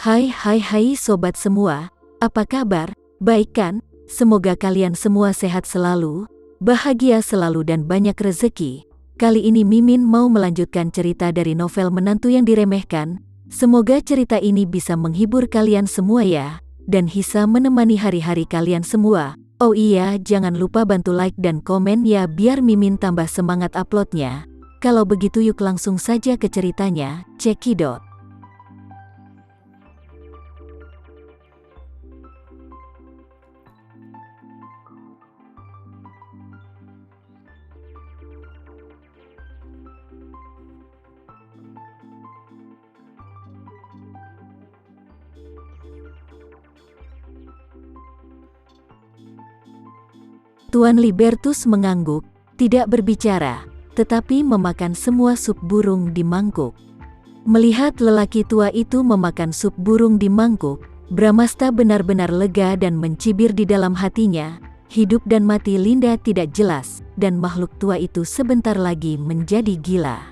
Hai sobat semua, apa kabar? Baik kan? Semoga kalian semua sehat selalu, bahagia selalu dan banyak rezeki. Kali ini Mimin mau melanjutkan cerita dari novel Menantu yang Diremehkan. Semoga cerita ini bisa menghibur kalian semua ya, dan bisa menemani hari-hari kalian semua. Oh iya, jangan lupa bantu like dan komen ya biar Mimin tambah semangat uploadnya. Kalau begitu yuk langsung saja ke ceritanya, cekidot. Tuan Libertus mengangguk, tidak berbicara, tetapi memakan semua sup burung di mangkuk. Melihat lelaki tua itu memakan sup burung di mangkuk, Bramasta benar-benar lega dan mencibir di dalam hatinya. Hidup dan mati Linda tidak jelas, dan makhluk tua itu sebentar lagi menjadi gila.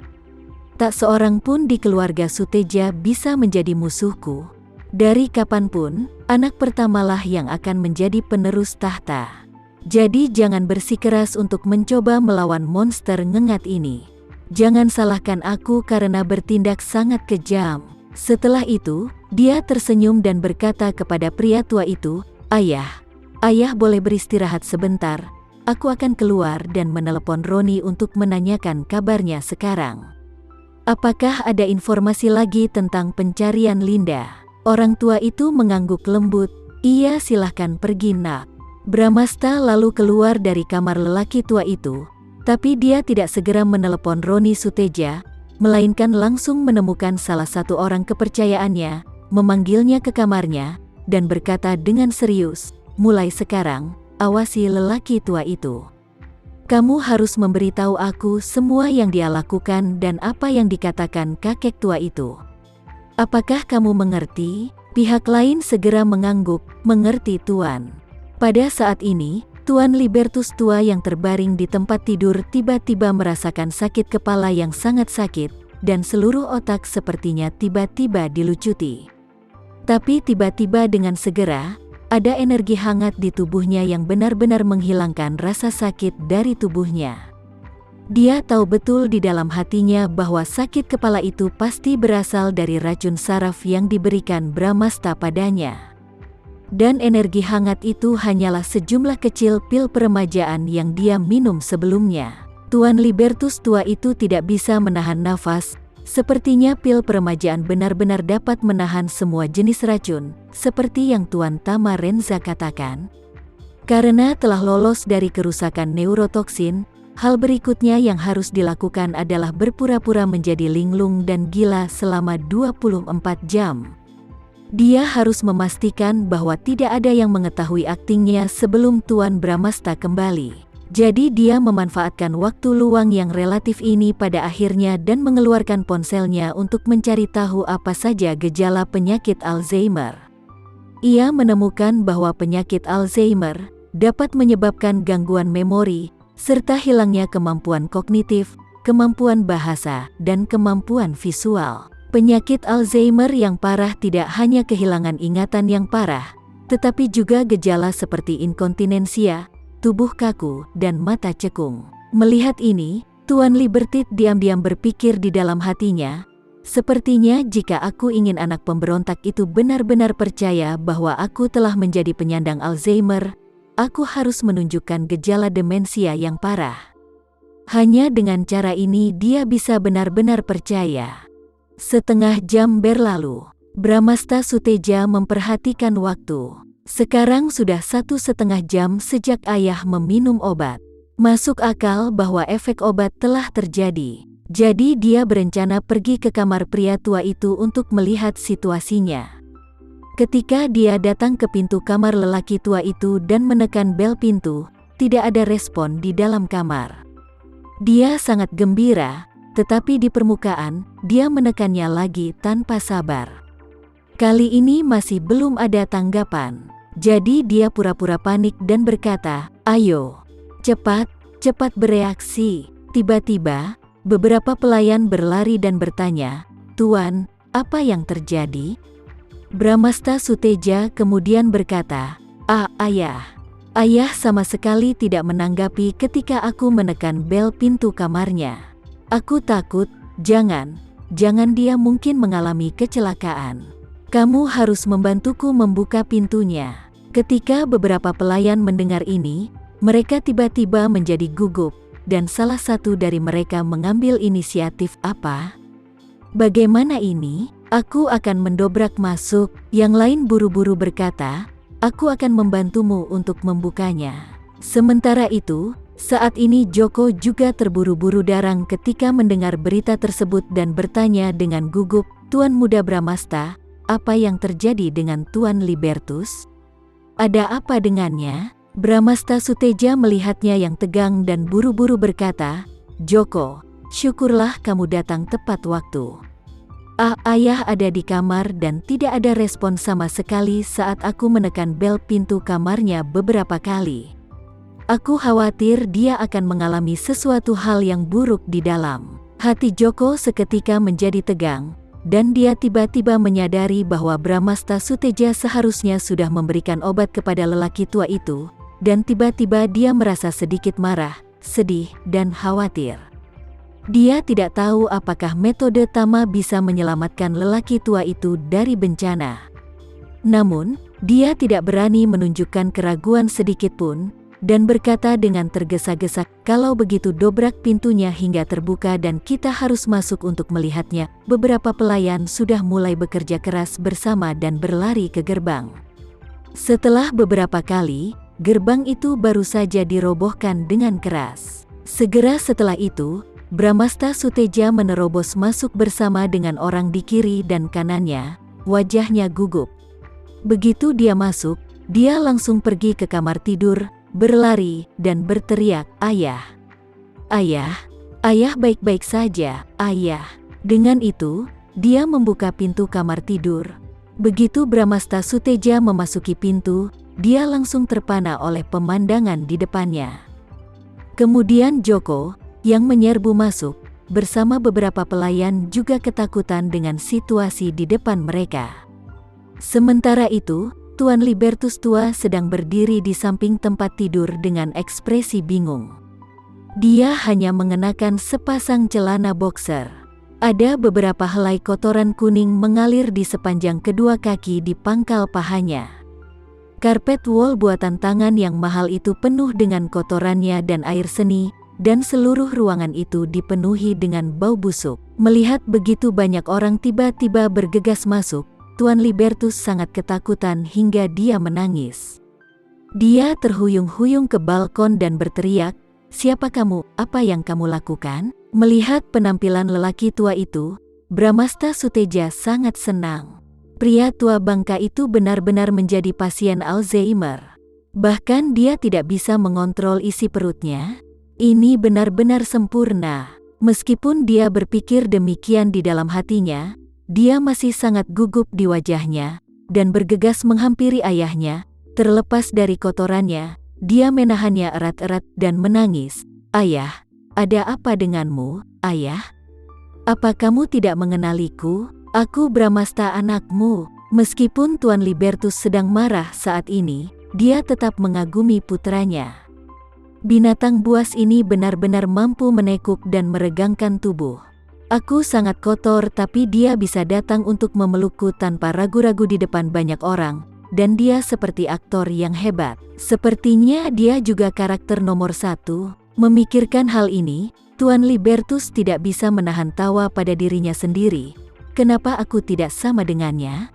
Tak seorang pun di keluarga Suteja bisa menjadi musuhku. Dari kapanpun, anak pertamalah yang akan menjadi penerus tahta. Jadi jangan bersikeras untuk mencoba melawan monster ngengat ini. Jangan salahkan aku karena bertindak sangat kejam. Setelah itu, dia tersenyum dan berkata kepada pria tua itu, Ayah boleh beristirahat sebentar. Aku akan keluar dan menelepon Roni untuk menanyakan kabarnya sekarang. Apakah ada informasi lagi tentang pencarian Linda? Orang tua itu mengangguk lembut, iya silahkan pergi nak. Bramasta lalu keluar dari kamar lelaki tua itu, tapi dia tidak segera menelepon Roni Suteja, melainkan langsung menemukan salah satu orang kepercayaannya, memanggilnya ke kamarnya, dan berkata dengan serius, mulai sekarang, awasi lelaki tua itu. Kamu harus memberitahu aku semua yang dia lakukan dan apa yang dikatakan kakek tua itu. Apakah kamu mengerti? Pihak lain segera mengangguk, mengerti Tuan. Pada saat ini, Tuan Libertus tua yang terbaring di tempat tidur tiba-tiba merasakan sakit kepala yang sangat sakit, dan seluruh otak sepertinya tiba-tiba dilucuti. Tapi tiba-tiba dengan segera, ada energi hangat di tubuhnya yang benar-benar menghilangkan rasa sakit dari tubuhnya. Dia tahu betul di dalam hatinya bahwa sakit kepala itu pasti berasal dari racun saraf yang diberikan Bramasta padanya. Dan energi hangat itu hanyalah sejumlah kecil pil peremajaan yang dia minum sebelumnya. Tuan Libertus tua itu tidak bisa menahan nafas, sepertinya pil peremajaan benar-benar dapat menahan semua jenis racun, seperti yang Tuan Tama Renza katakan. Karena telah lolos dari kerusakan neurotoksin, hal berikutnya yang harus dilakukan adalah berpura-pura menjadi linglung dan gila selama 24 jam. Dia harus memastikan bahwa tidak ada yang mengetahui aktingnya sebelum Tuan Bramasta kembali. Jadi dia memanfaatkan waktu luang yang relatif ini pada akhirnya dan mengeluarkan ponselnya untuk mencari tahu apa saja gejala penyakit Alzheimer. Ia menemukan bahwa penyakit Alzheimer dapat menyebabkan gangguan memori, serta hilangnya kemampuan kognitif, kemampuan bahasa, dan kemampuan visual. Penyakit Alzheimer yang parah tidak hanya kehilangan ingatan yang parah, tetapi juga gejala seperti inkontinensia, tubuh kaku, dan mata cekung. Melihat ini, Tuan Libertit diam-diam berpikir di dalam hatinya, sepertinya jika aku ingin anak pemberontak itu benar-benar percaya bahwa aku telah menjadi penyandang Alzheimer, aku harus menunjukkan gejala demensia yang parah. Hanya dengan cara ini dia bisa benar-benar percaya. Setengah jam berlalu, Bramasta Suteja memperhatikan waktu. Sekarang sudah 1,5 jam sejak ayah meminum obat. Masuk akal bahwa efek obat telah terjadi. Jadi dia berencana pergi ke kamar pria tua itu untuk melihat situasinya. Ketika dia datang ke pintu kamar lelaki tua itu dan menekan bel pintu, tidak ada respon di dalam kamar. Dia sangat gembira. Tetapi di permukaan, dia menekannya lagi tanpa sabar. Kali ini masih belum ada tanggapan. Jadi dia pura-pura panik dan berkata, ayo, cepat bereaksi. Tiba-tiba, beberapa pelayan berlari dan bertanya, Tuan, apa yang terjadi? Bramasta Suteja kemudian berkata, Ayah. Ayah sama sekali tidak menanggapi ketika aku menekan bel pintu kamarnya. Aku takut, jangan dia mungkin mengalami kecelakaan. Kamu harus membantuku membuka pintunya. Ketika beberapa pelayan mendengar ini, mereka tiba-tiba menjadi gugup, dan salah satu dari mereka mengambil inisiatif. Apa? Bagaimana ini? Aku akan mendobrak masuk. Yang lain buru-buru berkata, aku akan membantumu untuk membukanya. Sementara itu, saat ini Joko juga terburu-buru darang ketika mendengar berita tersebut dan bertanya dengan gugup, Tuan Muda Bramasta, apa yang terjadi dengan Tuan Libertus? Ada apa dengannya? Bramasta Suteja melihatnya yang tegang dan buru-buru berkata, Joko, syukurlah kamu datang tepat waktu. Ayah ada di kamar dan tidak ada respon sama sekali saat aku menekan bel pintu kamarnya beberapa kali. Aku khawatir dia akan mengalami sesuatu hal yang buruk di dalam. Hati Joko seketika menjadi tegang, dan dia tiba-tiba menyadari bahwa Bramasta Suteja seharusnya sudah memberikan obat kepada lelaki tua itu, dan tiba-tiba dia merasa sedikit marah, sedih, dan khawatir. Dia tidak tahu apakah metode Tama bisa menyelamatkan lelaki tua itu dari bencana. Namun, dia tidak berani menunjukkan keraguan sedikitpun, dan berkata dengan tergesa-gesa, kalau begitu dobrak pintunya hingga terbuka dan kita harus masuk untuk melihatnya. Beberapa pelayan sudah mulai bekerja keras bersama dan berlari ke gerbang. Setelah beberapa kali, gerbang itu baru saja dirobohkan dengan keras. Segera setelah itu, Bramasta Suteja menerobos masuk bersama dengan orang di kiri dan kanannya, wajahnya gugup. Begitu dia masuk, dia langsung pergi ke kamar tidur, berlari, dan berteriak, Ayah! Ayah! Ayah baik-baik saja, Ayah! Dengan itu, dia membuka pintu kamar tidur. Begitu Bramasta Suteja memasuki pintu, dia langsung terpana oleh pemandangan di depannya. Kemudian Joko, yang menyerbu masuk, bersama beberapa pelayan juga ketakutan dengan situasi di depan mereka. Sementara itu, Tuan Libertus tua sedang berdiri di samping tempat tidur dengan ekspresi bingung. Dia hanya mengenakan sepasang celana boxer. Ada beberapa helai kotoran kuning mengalir di sepanjang kedua kaki di pangkal pahanya. Karpet wol buatan tangan yang mahal itu penuh dengan kotorannya dan air seni, dan seluruh ruangan itu dipenuhi dengan bau busuk. Melihat begitu banyak orang tiba-tiba bergegas masuk, Tuan Libertus sangat ketakutan hingga dia menangis. Dia terhuyung-huyung ke balkon dan berteriak, siapa kamu? Apa yang kamu lakukan? Melihat penampilan lelaki tua itu, Bramasta Suteja sangat senang. Pria tua bangka itu benar-benar menjadi pasien Alzheimer. Bahkan dia tidak bisa mengontrol isi perutnya. Ini benar-benar sempurna. Meskipun dia berpikir demikian di dalam hatinya, dia masih sangat gugup di wajahnya, dan bergegas menghampiri ayahnya. Terlepas dari kotorannya, dia menahannya erat-erat dan menangis. Ayah, ada apa denganmu, Ayah? Apa kamu tidak mengenaliku? Aku Bramasta anakmu. Meskipun Tuan Libertus sedang marah saat ini, dia tetap mengagumi putranya. Binatang buas ini benar-benar mampu menekuk dan meregangkan tubuh. Aku sangat kotor tapi dia bisa datang untuk memelukku tanpa ragu-ragu di depan banyak orang, dan dia seperti aktor yang hebat. Sepertinya dia juga karakter nomor 1. Memikirkan hal ini, Tuan Libertus tidak bisa menahan tawa pada dirinya sendiri. Kenapa aku tidak sama dengannya?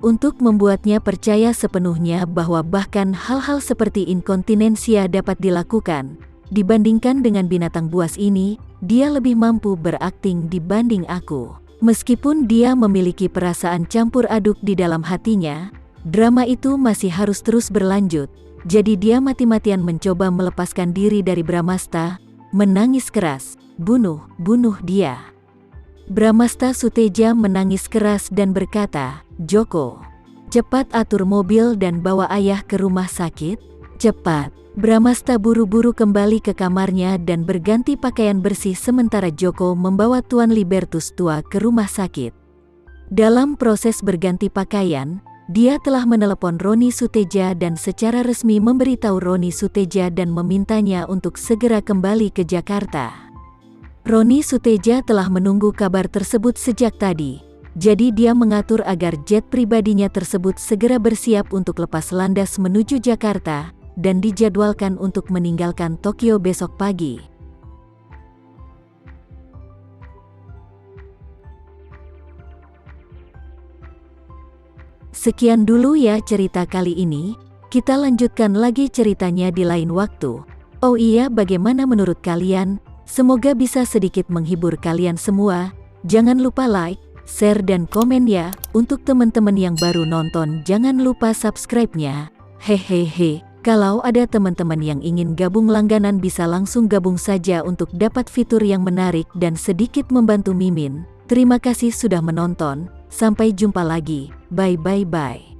Untuk membuatnya percaya sepenuhnya bahwa bahkan hal-hal seperti inkontinensia dapat dilakukan. Dibandingkan dengan binatang buas ini, dia lebih mampu berakting dibanding aku. Meskipun dia memiliki perasaan campur aduk di dalam hatinya, drama itu masih harus terus berlanjut. Jadi dia mati-matian mencoba melepaskan diri dari Bramasta, menangis keras, bunuh dia. Bramasta Suteja menangis keras dan berkata, Joko, cepat atur mobil dan bawa ayah ke rumah sakit. Cepat. Bramasta buru-buru kembali ke kamarnya dan berganti pakaian bersih sementara Joko membawa Tuan Libertus tua ke rumah sakit. Dalam proses berganti pakaian, dia telah menelepon Roni Suteja dan secara resmi memberitahu Roni Suteja dan memintanya untuk segera kembali ke Jakarta. Roni Suteja telah menunggu kabar tersebut sejak tadi, jadi dia mengatur agar jet pribadinya tersebut segera bersiap untuk lepas landas menuju Jakarta dan dijadwalkan untuk meninggalkan Tokyo besok pagi. Sekian dulu ya cerita kali ini, kita lanjutkan lagi ceritanya di lain waktu. Oh iya, bagaimana menurut kalian? Semoga bisa sedikit menghibur kalian semua. Jangan lupa like, share dan komen ya. Untuk teman-teman yang baru nonton jangan lupa subscribe-nya. Hehehe, kalau ada teman-teman yang ingin gabung langganan bisa langsung gabung saja untuk dapat fitur yang menarik dan sedikit membantu Mimin. Terima kasih sudah menonton, sampai jumpa lagi, bye.